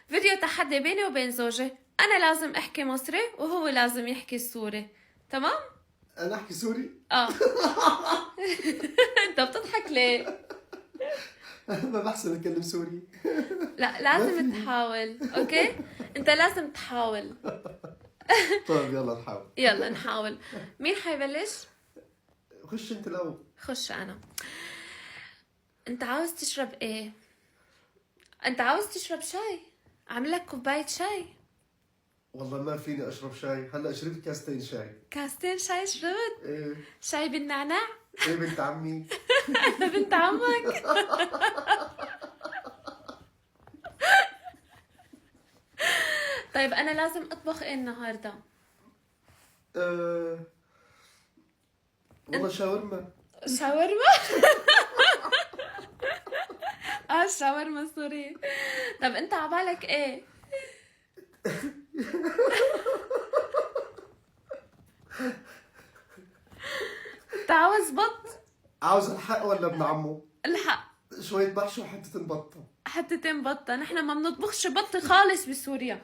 فيديو تحدي بيني وبين زوجي، انا لازم احكي مصري وهو لازم يحكي سوري. تمام؟ انا احكي سوري؟ اه. انت بتضحك ليه؟ ما بحسن اتكلم سوري. لا ما لازم فيني. تحاول، اوكي؟ انت لازم تحاول. طيب يلا نحاول. يلا نحاول. مين حيبلش؟ خش انت الاول. خش انا. انت عاوز تشرب ايه؟ انت عاوز تشرب شاي؟ اعمل لك كوباية شاي. والله ما فيني اشرب شاي، هلا شربت كاستين شاي. كاستين شاي شربت؟ ايه. شاي بالنعناع؟ ايه بنت عمي. انا بنت عمك. طيب انا لازم اطبخ ايه النهارده؟ أه... والله شاورما. شاورما. شاورما سوري. طب انت عبالك ايه؟ انت عاوز بط؟ عاوز الحق ولا ابن عمه؟ الحق. شوية محشي وحتة بطة. حتتين بطة، نحن ما بنطبخش بط خالص بسوريا.